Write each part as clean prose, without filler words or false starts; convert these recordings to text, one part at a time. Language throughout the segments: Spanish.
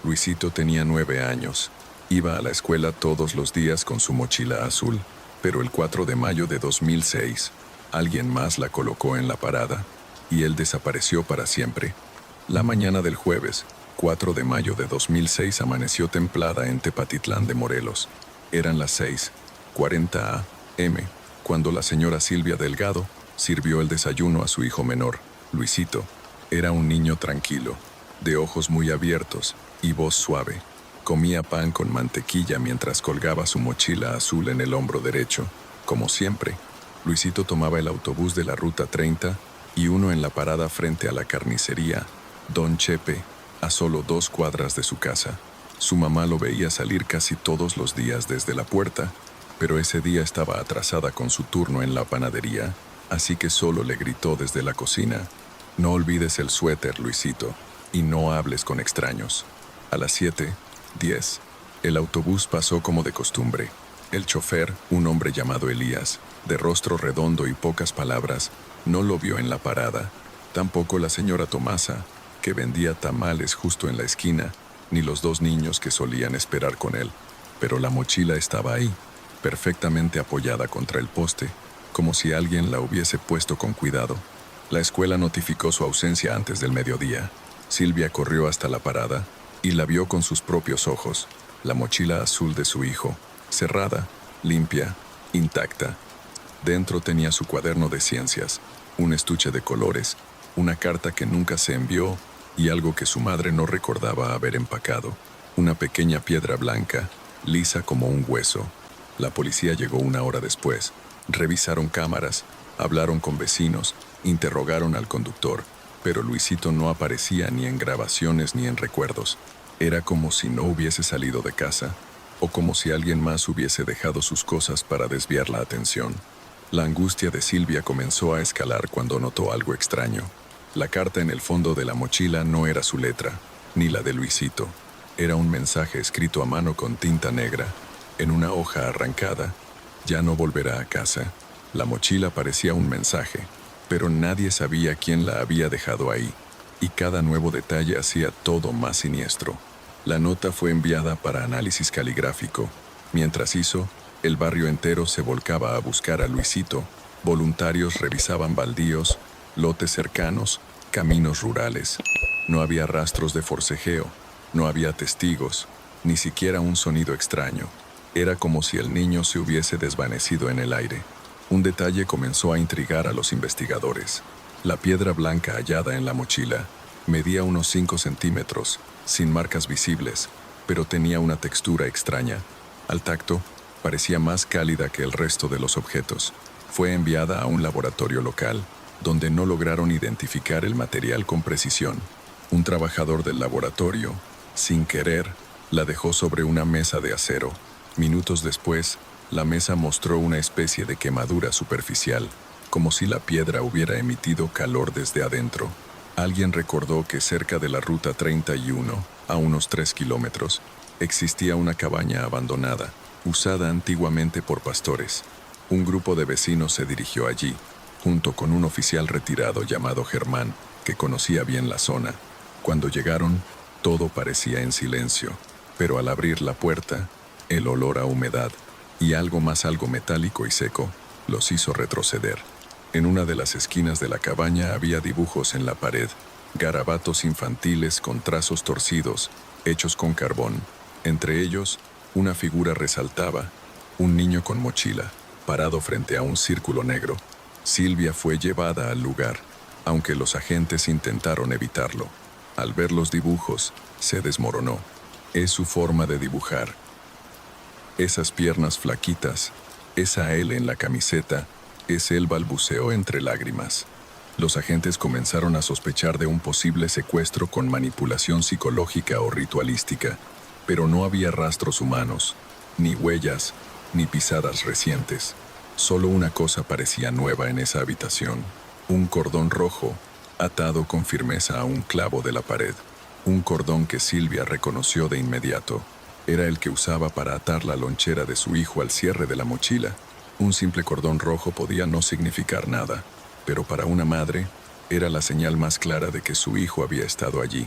Luisito tenía 9 años. Iba a la escuela todos los días con su mochila azul, pero el 4 de mayo de 2006, alguien más la colocó en la parada y él desapareció para siempre. La mañana del jueves, 4 de mayo de 2006, amaneció templada en Tepatitlán de Morelos. Eran las 6:40 a.m., cuando la señora Silvia Delgado sirvió el desayuno a su hijo menor, Luisito. Era un niño tranquilo, de ojos muy abiertos y voz suave. Comía pan con mantequilla mientras colgaba su mochila azul en el hombro derecho. Como siempre, Luisito tomaba el autobús de la Ruta 30 y uno en la parada frente a la carnicería Don Chepe, a solo 2 cuadras de su casa. Su mamá lo veía salir casi todos los días desde la puerta, pero ese día estaba atrasada con su turno en la panadería, así que solo le gritó desde la cocina: «No olvides el suéter, Luisito, y no hables con extraños». A las 7:10, el autobús pasó como de costumbre. El chofer, un hombre llamado Elías, de rostro redondo y pocas palabras, no lo vio en la parada. Tampoco la señora Tomasa, que vendía tamales justo en la esquina, ni los 2 niños que solían esperar con él. Pero la mochila estaba ahí, perfectamente apoyada contra el poste, como si alguien la hubiese puesto con cuidado. La escuela notificó su ausencia antes del mediodía. Silvia corrió hasta la parada y la vio con sus propios ojos, la mochila azul de su hijo, cerrada, limpia, intacta. Dentro tenía su cuaderno de ciencias, un estuche de colores, una carta que nunca se envió y algo que su madre no recordaba haber empacado, una pequeña piedra blanca, lisa como un hueso. La policía llegó 1 hora después. Revisaron cámaras, hablaron con vecinos, interrogaron al conductor, pero Luisito no aparecía ni en grabaciones ni en recuerdos. Era como si no hubiese salido de casa, o como si alguien más hubiese dejado sus cosas para desviar la atención. La angustia de Silvia comenzó a escalar cuando notó algo extraño. La carta en el fondo de la mochila no era su letra, ni la de Luisito. Era un mensaje escrito a mano con tinta negra, en una hoja arrancada: «Ya no volverá a casa». La mochila parecía un mensaje, pero nadie sabía quién la había dejado ahí, y cada nuevo detalle hacía todo más siniestro. La nota fue enviada para análisis caligráfico. Mientras hizo, el barrio entero se volcaba a buscar a Luisito. Voluntarios revisaban baldíos, lotes cercanos, caminos rurales. No había rastros de forcejeo, no había testigos, ni siquiera un sonido extraño. Era como si el niño se hubiese desvanecido en el aire. Un detalle comenzó a intrigar a los investigadores. La piedra blanca hallada en la mochila medía unos 5 centímetros, sin marcas visibles, pero tenía una textura extraña. Al tacto, parecía más cálida que el resto de los objetos. Fue enviada a un laboratorio local, donde no lograron identificar el material con precisión. Un trabajador del laboratorio, sin querer, la dejó sobre una mesa de acero. Minutos después, la mesa mostró una especie de quemadura superficial, como si la piedra hubiera emitido calor desde adentro. Alguien recordó que cerca de la Ruta 31, a unos 3 kilómetros, existía una cabaña abandonada, usada antiguamente por pastores. Un grupo de vecinos se dirigió allí, junto con un oficial retirado llamado Germán, que conocía bien la zona. Cuando llegaron, todo parecía en silencio, pero al abrir la puerta, el olor a humedad y algo metálico y seco los hizo retroceder. En una de las esquinas de la cabaña había dibujos en la pared, garabatos infantiles con trazos torcidos, hechos con carbón. Entre ellos, una figura resaltaba, un niño con mochila, parado frente a un círculo negro. Silvia fue llevada al lugar, aunque los agentes intentaron evitarlo. Al ver los dibujos, se desmoronó. Es su forma de dibujar. Esas piernas flaquitas, esa L en la camiseta, es él, balbuceó entre lágrimas. Los agentes comenzaron a sospechar de un posible secuestro con manipulación psicológica o ritualística, pero no había rastros humanos, ni huellas, ni pisadas recientes. Solo una cosa parecía nueva en esa habitación: un cordón rojo, atado con firmeza a un clavo de la pared. Un cordón que Silvia reconoció de inmediato. Era el que usaba para atar la lonchera de su hijo al cierre de la mochila. Un simple cordón rojo podía no significar nada, pero para una madre era la señal más clara de que su hijo había estado allí.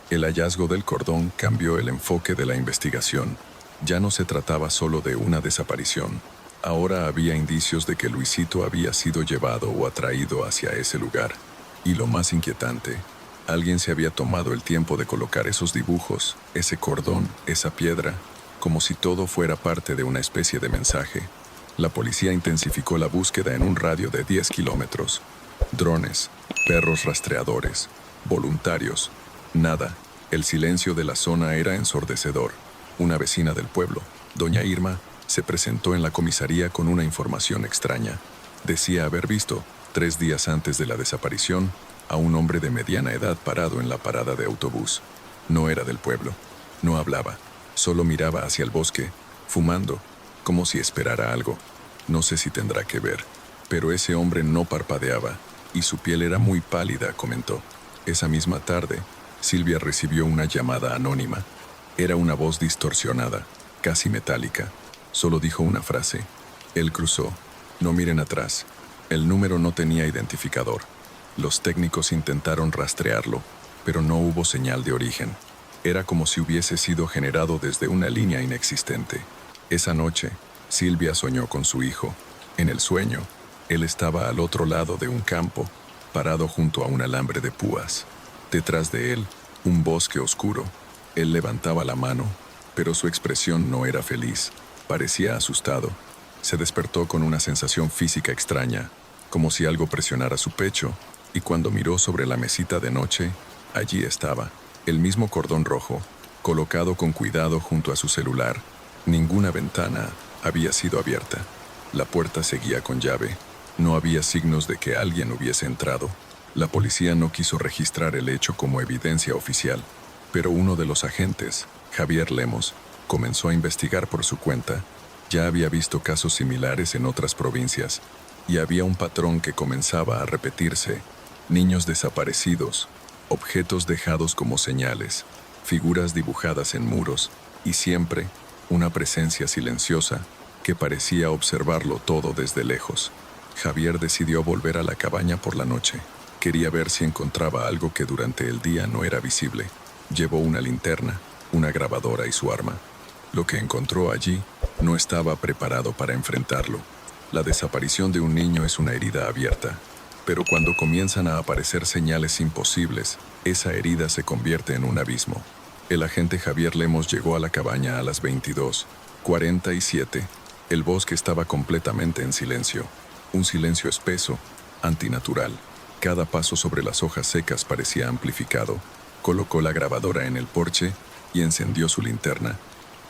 El hallazgo del cordón cambió el enfoque de la investigación. Ya no se trataba solo de una desaparición. Ahora había indicios de que Luisito había sido llevado o atraído hacia ese lugar. Y lo más inquietante, alguien se había tomado el tiempo de colocar esos dibujos, ese cordón, esa piedra, como si todo fuera parte de una especie de mensaje. La policía intensificó la búsqueda en un radio de 10 kilómetros. Drones, perros rastreadores, voluntarios. Nada. El silencio de la zona era ensordecedor. Una vecina del pueblo, doña Irma, se presentó en la comisaría con una información extraña. Decía haber visto, 3 días antes de la desaparición, a un hombre de mediana edad parado en la parada de autobús. No era del pueblo. No hablaba. Solo miraba hacia el bosque, fumando, como si esperara algo. No sé si tendrá que ver, pero ese hombre no parpadeaba, y su piel era muy pálida, comentó. Esa misma tarde, Silvia recibió una llamada anónima. Era una voz distorsionada, casi metálica. Solo dijo una frase. Él cruzó. No miren atrás. El número no tenía identificador. Los técnicos intentaron rastrearlo, pero no hubo señal de origen. Era como si hubiese sido generado desde una línea inexistente. Esa noche, Silvia soñó con su hijo. En el sueño, él estaba al otro lado de un campo, parado junto a un alambre de púas. Detrás de él, un bosque oscuro. Él levantaba la mano, pero su expresión no era feliz. Parecía asustado. Se despertó con una sensación física extraña, como si algo presionara su pecho, y cuando miró sobre la mesita de noche, allí estaba, el mismo cordón rojo, colocado con cuidado junto a su celular. Ninguna ventana había sido abierta. La puerta seguía con llave. No había signos de que alguien hubiese entrado. La policía no quiso registrar el hecho como evidencia oficial, pero uno de los agentes, Javier Lemos, comenzó a investigar por su cuenta. Ya había visto casos similares en otras provincias, y había un patrón que comenzaba a repetirse. Niños desaparecidos, objetos dejados como señales, figuras dibujadas en muros, y siempre una presencia silenciosa que parecía observarlo todo desde lejos. Javier decidió volver a la cabaña por la noche. Quería ver si encontraba algo que durante el día no era visible. Llevó una linterna, una grabadora y su arma. Lo que encontró allí no estaba preparado para enfrentarlo. La desaparición de un niño es una herida abierta, pero cuando comienzan a aparecer señales imposibles, esa herida se convierte en un abismo. El agente Javier Lemos llegó a la cabaña a las 22:47. El bosque estaba completamente en silencio. Un silencio espeso, antinatural. Cada paso sobre las hojas secas parecía amplificado. Colocó la grabadora en el porche y encendió su linterna.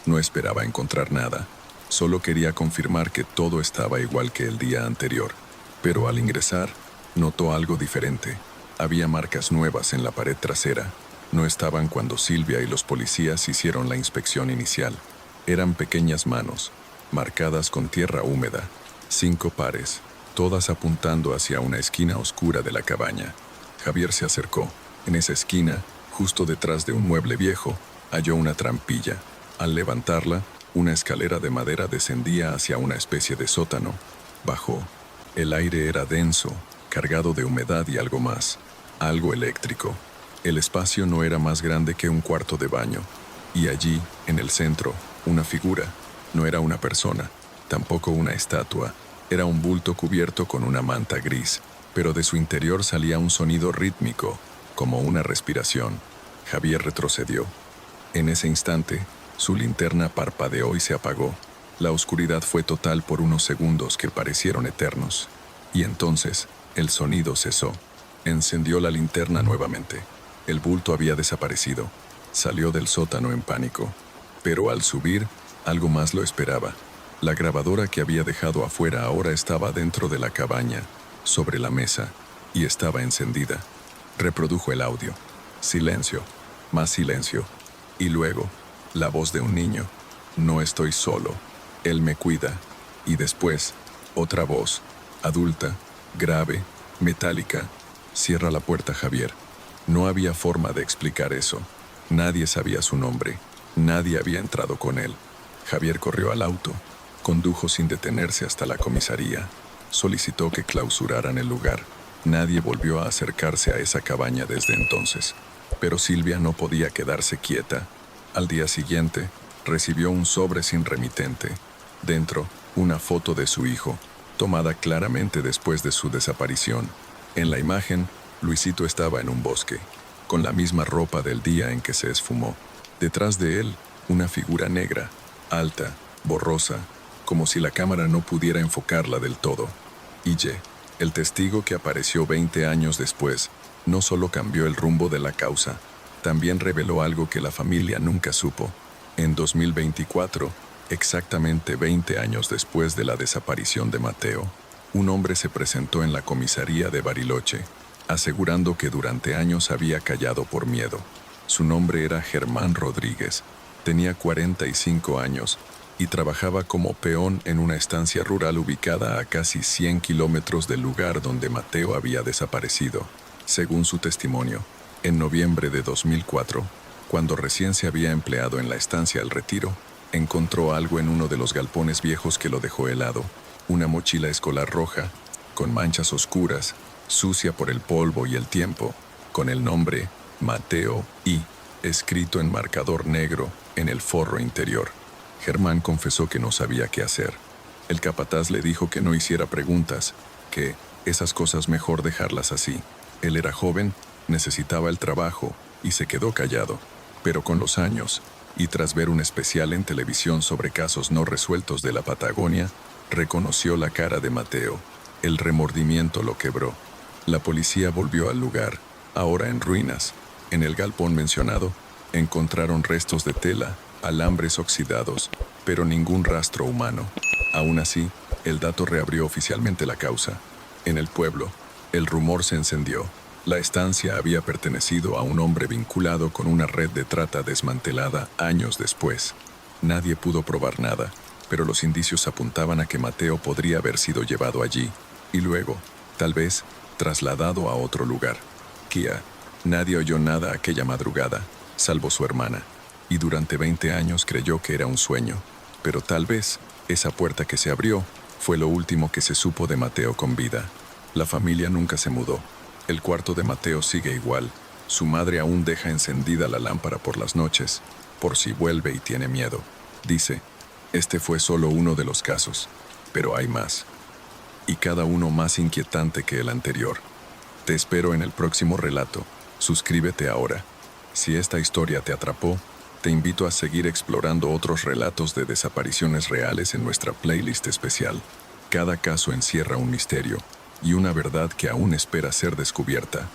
No esperaba encontrar nada. Solo quería confirmar que todo estaba igual que el día anterior. Pero al ingresar, notó algo diferente. Había marcas nuevas en la pared trasera. No estaban cuando Silvia y los policías hicieron la inspección inicial. Eran pequeñas manos, marcadas con tierra húmeda. 5 pares, todas apuntando hacia una esquina oscura de la cabaña. Javier se acercó. En esa esquina, justo detrás de un mueble viejo, halló una trampilla. Al levantarla, una escalera de madera descendía hacia una especie de sótano. Bajó. El aire era denso, cargado de humedad y algo más, algo eléctrico. El espacio no era más grande que un cuarto de baño. Y allí, en el centro, una figura. No era una persona, tampoco una estatua. Era un bulto cubierto con una manta gris, pero de su interior salía un sonido rítmico, como una respiración. Javier retrocedió. En ese instante, su linterna parpadeó y se apagó. La oscuridad fue total por unos segundos que parecieron eternos. Y entonces, el sonido cesó. Encendió la linterna nuevamente. El bulto había desaparecido. Salió del sótano en pánico. Pero al subir, algo más lo esperaba. La grabadora que había dejado afuera ahora estaba dentro de la cabaña, sobre la mesa, y estaba encendida. Reprodujo el audio. Silencio. Más silencio. Y luego, la voz de un niño. No estoy solo. Él me cuida. Y después, otra voz, adulta, grave, metálica. Cierra la puerta, Javier. No había forma de explicar eso. Nadie sabía su nombre. Nadie había entrado con él. Javier corrió al auto. Condujo sin detenerse hasta la comisaría. Solicitó que clausuraran el lugar. Nadie volvió a acercarse a esa cabaña desde entonces. Pero Silvia no podía quedarse quieta. Al día siguiente, recibió un sobre sin remitente. Dentro, una foto de su hijo, tomada claramente después de su desaparición. En la imagen, Luisito estaba en un bosque, con la misma ropa del día en que se esfumó. Detrás de él, una figura negra, alta, borrosa, como si la cámara no pudiera enfocarla del todo. Ille, el testigo que apareció 20 años después, no solo cambió el rumbo de la causa, también reveló algo que la familia nunca supo. En 2024, exactamente 20 años después de la desaparición de Mateo, un hombre se presentó en la comisaría de Bariloche, asegurando que durante años había callado por miedo. Su nombre era Germán Rodríguez, tenía 45 años y trabajaba como peón en una estancia rural ubicada a casi 100 kilómetros del lugar donde Mateo había desaparecido. Según su testimonio, en noviembre de 2004, cuando recién se había empleado en la estancia El Retiro, encontró algo en uno de los galpones viejos que lo dejó helado, una mochila escolar roja, con manchas oscuras, sucia por el polvo y el tiempo, con el nombre Mateo I, escrito en marcador negro en el forro interior. Germán confesó que no sabía qué hacer. El capataz le dijo que no hiciera preguntas, que esas cosas mejor dejarlas así. Él era joven, necesitaba el trabajo y se quedó callado. Pero con los años, y tras ver un especial en televisión sobre casos no resueltos de la Patagonia, reconoció la cara de Mateo. El remordimiento lo quebró. La policía volvió al lugar, ahora en ruinas. En el galpón mencionado, encontraron restos de tela, alambres oxidados, pero ningún rastro humano. Aún así, el dato reabrió oficialmente la causa. En el pueblo, el rumor se encendió. La estancia había pertenecido a un hombre vinculado con una red de trata desmantelada años después. Nadie pudo probar nada, pero los indicios apuntaban a que Mateo podría haber sido llevado allí, y luego, tal vez, trasladado a otro lugar. Kia, nadie oyó nada aquella madrugada, salvo su hermana, y durante 20 años creyó que era un sueño, pero tal vez, esa puerta que se abrió, fue lo último que se supo de Mateo con vida. La familia nunca se mudó. El cuarto de Mateo sigue igual. Su madre aún deja encendida la lámpara por las noches, por si vuelve y tiene miedo. Dice, este fue solo uno de los casos, pero hay más. Y cada uno más inquietante que el anterior. Te espero en el próximo relato. Suscríbete ahora. Si esta historia te atrapó, te invito a seguir explorando otros relatos de desapariciones reales en nuestra playlist especial. Cada caso encierra un misterio y una verdad que aún espera ser descubierta.